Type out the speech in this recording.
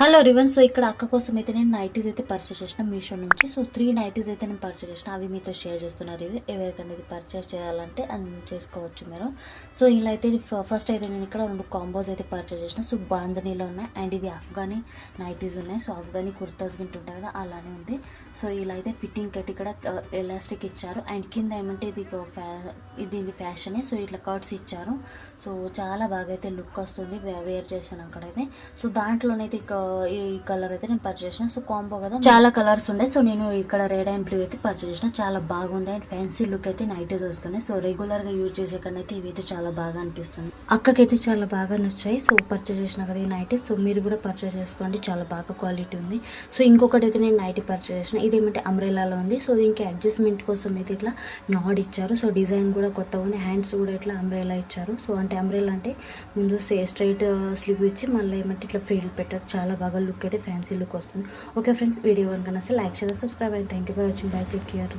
Hello రివన్. So ఇక్కడ అక్క కోసం అయితే నేను నైటీస్ అయితే పర్చేస్ చేసిన మీషో నుంచి. సో 3 నైటీస్ అయితే నేను పర్చేస్ చేసిన, అవి మీతో షేర్ చేస్తున్నారు. ఇవి ఎవరికైనా ఇది పర్చేస్ చేయాలంటే అని చేసుకోవచ్చు మీరు. సో ఇలా అయితే ఫస్ట్ అయితే నేను ఇక్కడ 2 కాంబోస్ అయితే పర్చేస్ చేసిన. సో బాంధనీలో ఉన్నాయి అండ్ ఇవి అఫ్ఘానీ నైటీస్ ఉన్నాయి. సో అఫ్ఘానీ కుర్తాస్ వింటుంటాయి కదా, అలానే ఉంది. సో ఇలా అయితే ఫిట్టింగ్కి అయితే ఇక్కడ ఎలాస్టిక్ ఇచ్చారు అండ్ కింద ఏమంటే ఇది ఫ్యాషన్. సో ఇట్లా కట్స్ ఇచ్చారు. సో చాలా బాగా అయితే లుక్ వస్తుంది వేర్ చేసాను అక్కడైతే. సో దాంట్లోనైతే ఈ కలర్ అయితే నేను పర్చేస్ చేసిన. సో కాంబో కదా, చాలా కలర్స్ ఉండే. సో నేను ఇక్కడ రెడ్ అండ్ బ్లూ అయితే పర్చేస్ చేసిన. చాలా బాగుంది అండ్ ఫ్యాన్సీ లుక్ అయితే నైటీస్ వస్తున్నాయి. సో రెగ్యులర్ గా యూజ్ చేసే కన్నా అయితే ఇవి అయితే చాలా బాగా అనిపిస్తుంది. అక్కకైతే చాలా బాగా నచ్చాయి. సో పర్చేస్ చేసిన కదా ఈ నైటీస్. సో మీరు కూడా పర్చేస్ చేసుకోండి, చాలా బాగా క్వాలిటీ ఉంది. సో ఇంకొకటి అయితే నేను నైటీ పర్చేస్ చేసిన. ఇదేమంటే అంబ్రెలాలో ఉంది. సో దీనికి అడ్జస్ట్మెంట్ కోసం అయితే ఇట్లా నాడ్ ఇచ్చారు. సో డిజైన్ కూడా కొత్తగా ఉంది. హ్యాండ్స్ కూడా ఇట్లా అంబ్రెలా ఇచ్చారు. సో అంటే అంబ్రెలా అంటే ముందు స్ట్రైట్ స్లీవ్ ఇచ్చి మళ్ళీ ఏమంటే ఇట్లా ఫ్రిల్ పెట్టారు. చాలా బాగా లుక్ అయితే ఫ్యాన్సీ లుక్ వస్తుంది. ఓకే ఫ్రెండ్స్, వీడియో కనుక నచ్చితే like share subscribe and thank you for watching. By, take care.